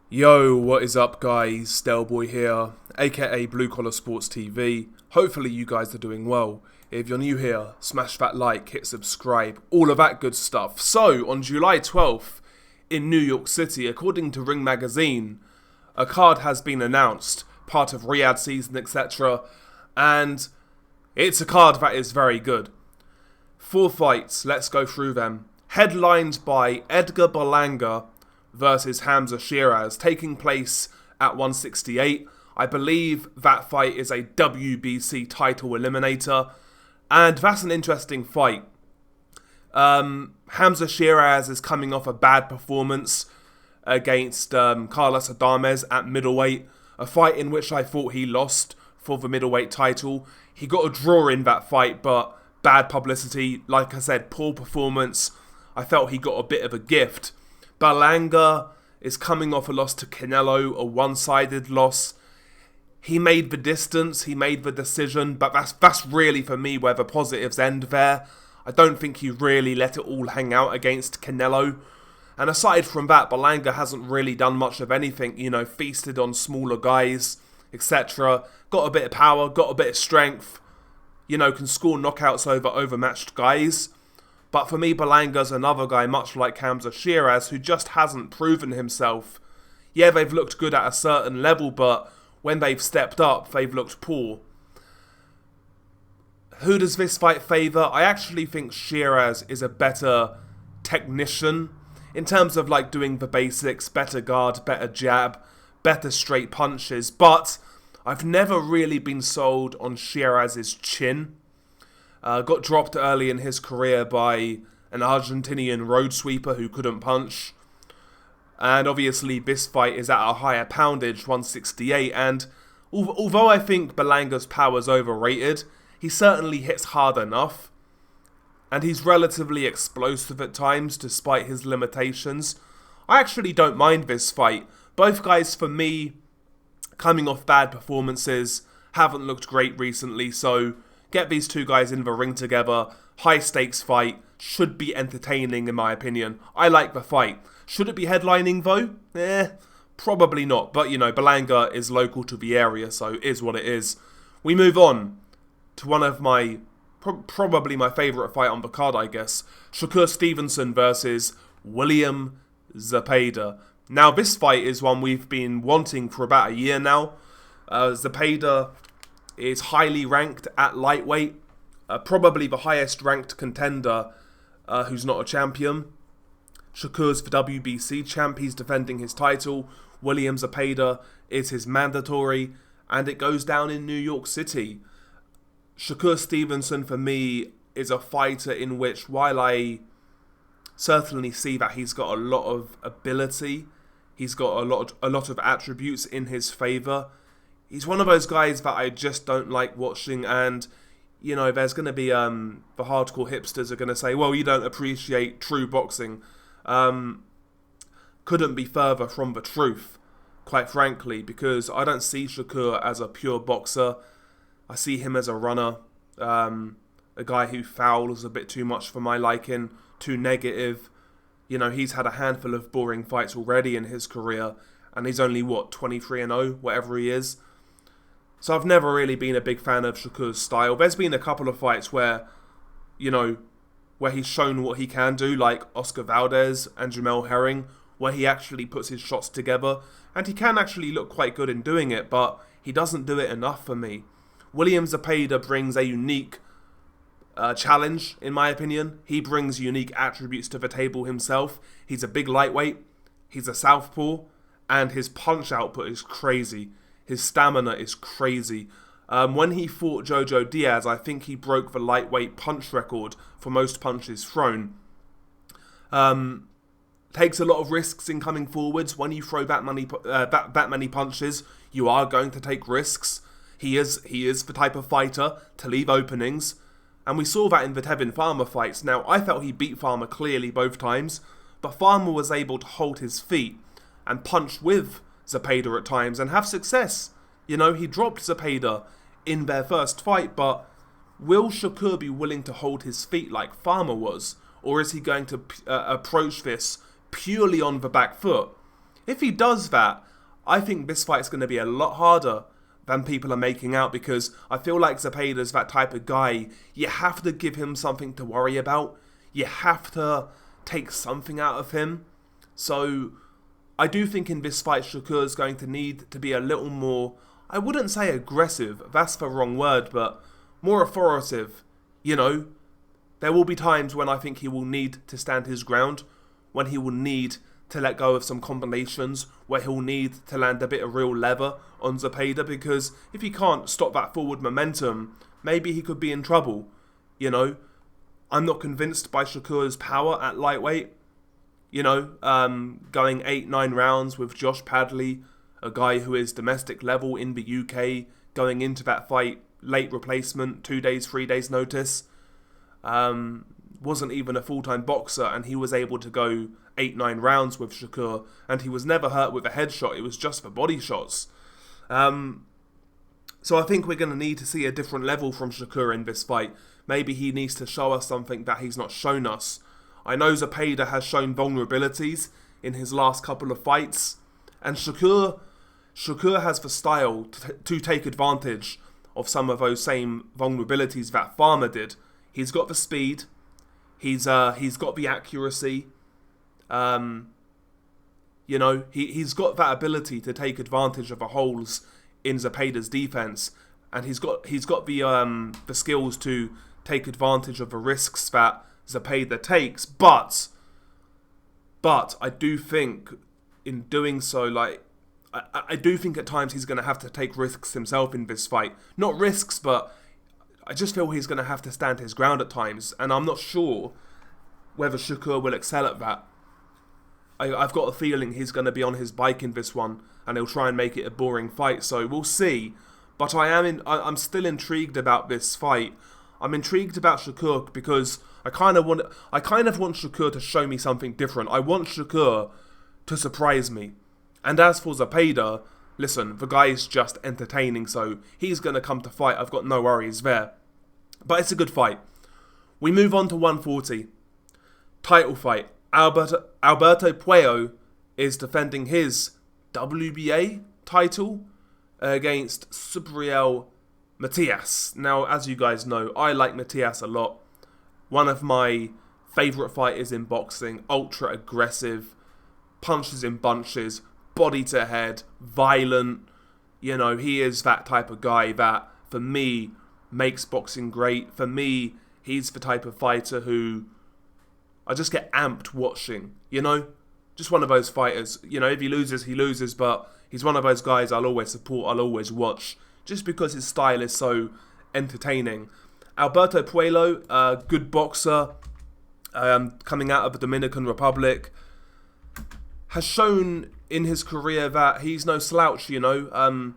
Yo, what is up guys? Stelboy here, aka Blue Collar Sports TV. Hopefully you guys are doing well. If you're new here, smash that like, hit subscribe, all of that good stuff. So, on July 12th, in New York City, according to Ring Magazine, a card has been announced, part of Riyadh season, etc. And it's a card that is very good. 4 fights, let's go through them. Headlined by Edgar Berlanga versus Hamza Shiraz, taking place at 168. I believe that fight is a WBC title eliminator, and that's an interesting fight. Hamza Shiraz is coming off a bad performance against Carlos Adames at middleweight, a fight in which I thought he lost for the middleweight title. He got a draw in that fight, but bad publicity, like I said, poor performance. I felt he got a bit of a gift. Berlanga is coming off a loss to Canelo, a one-sided loss. He made the distance, he made the decision, but that's really for me where the positives end there. I don't think he really let it all hang out against Canelo. And aside from that, Berlanga hasn't really done much of anything, feasted on smaller guys, etc. Got a bit of power, got a bit of strength, can score knockouts over overmatched guys. But for me, Berlanga's another guy, much like Hamza Shiraz, who just hasn't proven himself. Yeah, they've looked good at a certain level, but when they've stepped up, they've looked poor. Who does this fight favour? I actually think Shiraz is a better technician in terms of doing the basics, better guard, better jab, better straight punches, but I've never really been sold on Shiraz's chin. Got dropped early in his career by an Argentinian road sweeper who couldn't punch. And obviously this fight is at a higher poundage, 168, and although I think Berlanga's power is overrated, he certainly hits hard enough. And he's relatively explosive at times, despite his limitations. I actually don't mind this fight. Both guys, for me, coming off bad performances, haven't looked great recently, so get these two guys in the ring together. High stakes fight. Should be entertaining in my opinion. I like the fight. Should it be headlining though? Probably not. But Berlanga is local to the area, so it is what it is. We move on to one of my, probably my favourite fight on the card, I guess. Shakur Stevenson versus William Zepeda. Now this fight is one we've been wanting for about a year now. Zepeda is highly ranked at lightweight, probably the highest ranked contender who's not a champion. Shakur's the WBC champ, he's defending his title. William Zepeda is his mandatory, and it goes down in New York City. Shakur Stevenson for me is a fighter in which, while I certainly see that he's got a lot of ability, he's got a lot of attributes in his favour, he's one of those guys that I just don't like watching, and, there's going to be, the hardcore hipsters are going to say, well, you don't appreciate true boxing. Couldn't be further from the truth, quite frankly, because I don't see Shakur as a pure boxer. I see him as a runner, a guy who fouls a bit too much for my liking, too negative. He's had a handful of boring fights already in his career, and he's only, 23-0, whatever he is. So I've never really been a big fan of Shakur's style. There's been a couple of fights where, where he's shown what he can do, like Oscar Valdez and Jamel Herring, where he actually puts his shots together, and he can actually look quite good in doing it, but he doesn't do it enough for me. William Zepeda brings a unique challenge, in my opinion. He brings unique attributes to the table himself. He's a big lightweight, he's a southpaw, and his punch output is crazy. His stamina is crazy. When he fought Jojo Diaz, I think he broke the lightweight punch record for most punches thrown. Takes a lot of risks in coming forwards. When you throw that many punches, you are going to take risks. He is the type of fighter to leave openings, and we saw that in the Tevin Farmer fights. Now, I felt he beat Farmer clearly both times, but Farmer was able to hold his feet and punch with Zepeda at times and have success. He dropped Zepeda in their first fight, but will Shakur be willing to hold his feet like Farmer was? Or is he going to approach this purely on the back foot? If he does that, I think this fight's going to be a lot harder than people are making out, because I feel like Zepeda's that type of guy. You have to give him something to worry about. You have to take something out of him. So I do think in this fight Shakur's going to need to be a little more, I wouldn't say aggressive, that's the wrong word, but more authoritative. You know, there will be times when I think he will need to stand his ground, when he will need to let go of some combinations, where he'll need to land a bit of real leather on Zepeda, because if he can't stop that forward momentum, maybe he could be in trouble. You know, I'm not convinced by Shakur's power at lightweight. You know, going 8-9 rounds with Josh Padley, a guy who is domestic level in the UK, going into that fight, late replacement, 2 days, 3 days notice. Wasn't even a full-time boxer, and he was able to go 8-9 rounds with Shakur, and he was never hurt with a headshot. It was just for body shots. So I think we're going to need to see a different level from Shakur in this fight. Maybe he needs to show us something that he's not shown us. I know Zepeda has shown vulnerabilities in his last couple of fights, and Shakur has the style to take advantage of some of those same vulnerabilities that Farmer did. He's got the speed, he's got the accuracy, you know, he's got that ability to take advantage of the holes in Zepeda's defense, and he's got the skills to take advantage of the risks that Zepeda takes. But I do think in doing so, like, I do think at times he's going to have to take risks himself in this fight. Not risks, but I just feel he's going to have to stand his ground at times, and I'm not sure whether Shakur will excel at that. I've got a feeling he's going to be on his bike in this one, and he'll try and make it a boring fight, so we'll see. But I'm still intrigued about this fight. I'm intrigued about Shakur because I kind of want Shakur to show me something different. I want Shakur to surprise me. And as for Zepeda, listen, the guy is just entertaining, so he's going to come to fight. I've got no worries there. But it's a good fight. We move on to 140. Title fight. Alberto Puello is defending his WBA title against Subriel Matias. Now, as you guys know, I like Matias a lot. One of my favourite fighters in boxing. Ultra aggressive, punches in bunches, body to head, violent. You know, he is that type of guy that, for me, makes boxing great. For me, he's the type of fighter who I just get amped watching, you know? Just one of those fighters. You know, if he loses, but he's one of those guys I'll always support, I'll always watch, just because his style is so entertaining. Alberto Puello, good boxer, coming out of the Dominican Republic, has shown in his career that he's no slouch, you know,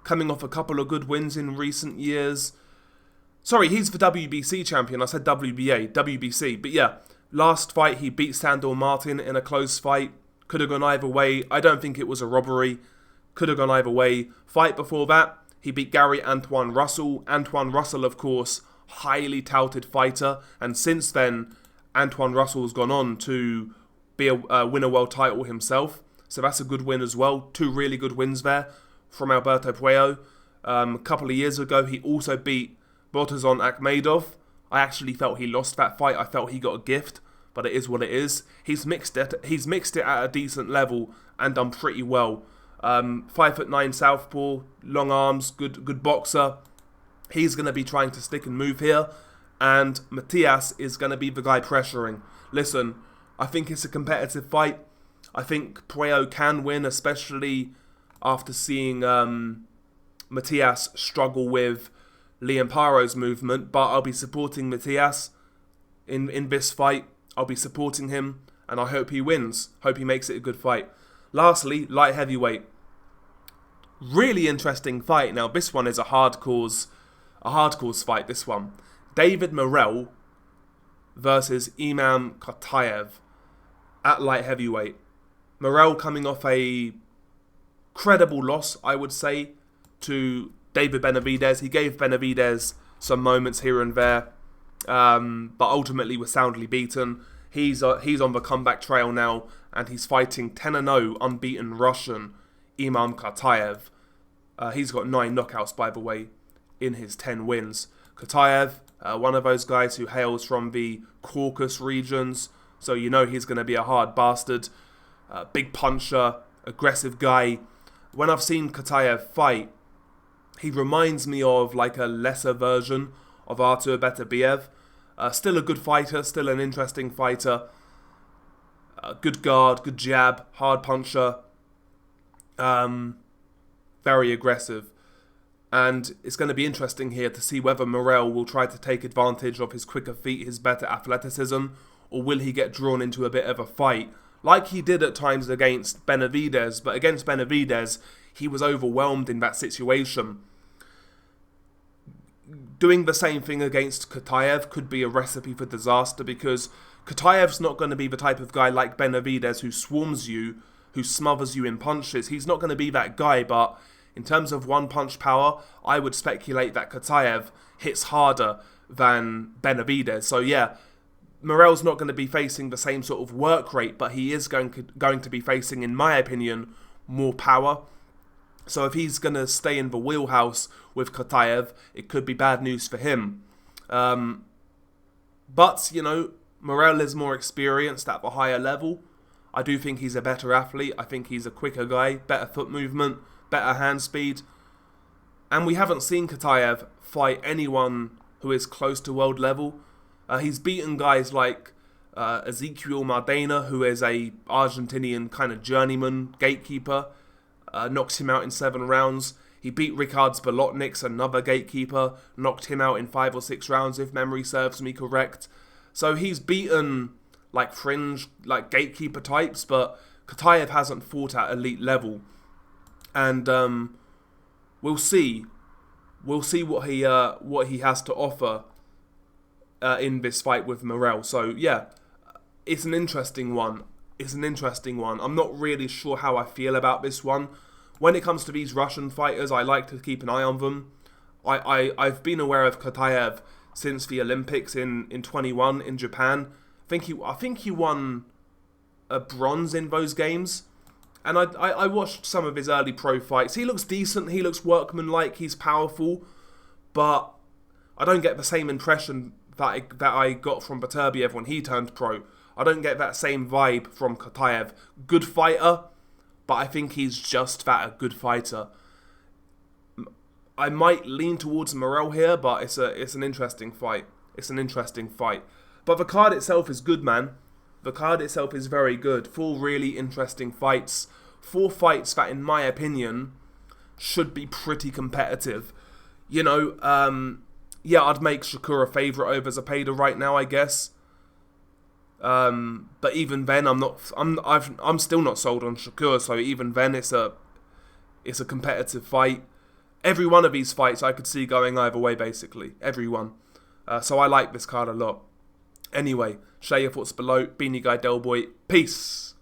coming off a couple of good wins in recent years. Sorry, he's the WBC champion. I said WBA, WBC. But yeah, last fight he beat Sandor Martin in a close fight. Could have gone either way. I don't think it was a robbery. Could have gone either way. Fight before that, he beat Gary Antoine Russell. Antoine Russell, of course, highly touted fighter. And since then, Antoine Russell's gone on to be a win a world title himself. So that's a good win as well. 2 really good wins there from Alberto Puello. A couple of years ago, he also beat Botazon Akhmedov. I actually felt he lost that fight. I felt he got a gift, but it is what it is. He's mixed it at a decent level and done pretty well. 5'9" southpaw, long arms, good boxer. He's going to be trying to stick and move here, and Matias is going to be the guy pressuring. Listen, I think it's a competitive fight. I think Puello can win, especially after seeing Matias struggle with Liam Paro's movement, but I'll be supporting Matias in this fight. I'll be supporting him, and I hope he wins. Hope he makes it a good fight. Lastly, light heavyweight. Really interesting fight. Now, this one is a hardcores fight, this one. David Morrell versus Imam Kotaev at light heavyweight. Morrell coming off a credible loss, I would say, to David Benavidez. He gave Benavidez some moments here and there, but ultimately was soundly beaten. He's on the comeback trail now, and he's fighting 10-0 unbeaten Russian Imam Katayev. He's got 9 knockouts, by the way, in his 10 wins. Katayev, one of those guys who hails from the Caucasus regions, so you know he's going to be a hard bastard. Big puncher, aggressive guy. When I've seen Katayev fight, he reminds me of like a lesser version of Artur Beterbiev. Still a good fighter, still an interesting fighter. Good guard, good jab, hard puncher. Very aggressive. And it's going to be interesting here to see whether Morel will try to take advantage of his quicker feet, his better athleticism, or will he get drawn into a bit of a fight, like he did at times against Benavidez. But against Benavidez, he was overwhelmed in that situation. Doing the same thing against Katayev could be a recipe for disaster, because Katayev's not going to be the type of guy like Benavidez who swarms you, who smothers you in punches. He's not going to be that guy, but in terms of one-punch power, I would speculate that Katayev hits harder than Benavidez. So yeah, Morel's not going to be facing the same sort of work rate, but he is going to be facing, in my opinion, more power. So if he's going to stay in the wheelhouse with Katayev, it could be bad news for him. But, you know, Morel is more experienced at the higher level. I do think he's a better athlete. I think he's a quicker guy, better foot movement, better hand speed. And we haven't seen Katayev fight anyone who is close to world level. He's beaten guys like Ezequiel Mardena, who is a Argentinian kind of journeyman gatekeeper. Knocks him out in 7 rounds. He beat Ricard Zbolotniks, another gatekeeper. Knocked him out in 5 or 6 rounds, if memory serves me correct. So he's beaten like fringe, like gatekeeper types, but Katayev hasn't fought at elite level. And we'll see. We'll see what he has to offer in this fight with Morel. So yeah, it's an interesting one. I'm not really sure how I feel about this one. When it comes to these Russian fighters, I like to keep an eye on them. I've been aware of Katayev since the Olympics in 21 in Japan. I think he won a bronze in those games. And I watched some of his early pro fights. He looks decent, he looks workmanlike, he's powerful, but I don't get the same impression that I got from Beterbiev when he turned pro. I don't get that same vibe from Katayev. Good fighter, but I think he's just that, a good fighter. I might lean towards Morel here, but it's an interesting fight. But the card itself is good, man. The card itself is very good. 4 really interesting fights. 4 fights that, in my opinion, should be pretty competitive. You know, yeah, I'd make Shakur a favourite over Zepeda right now, I guess. But even then, I'm still not sold on Shakur. So even then, it's a competitive fight. Every one of these fights I could see going either way, basically. Every one. So I like this card a lot. Anyway, share your thoughts below. Beanie Guy Delboy. Peace.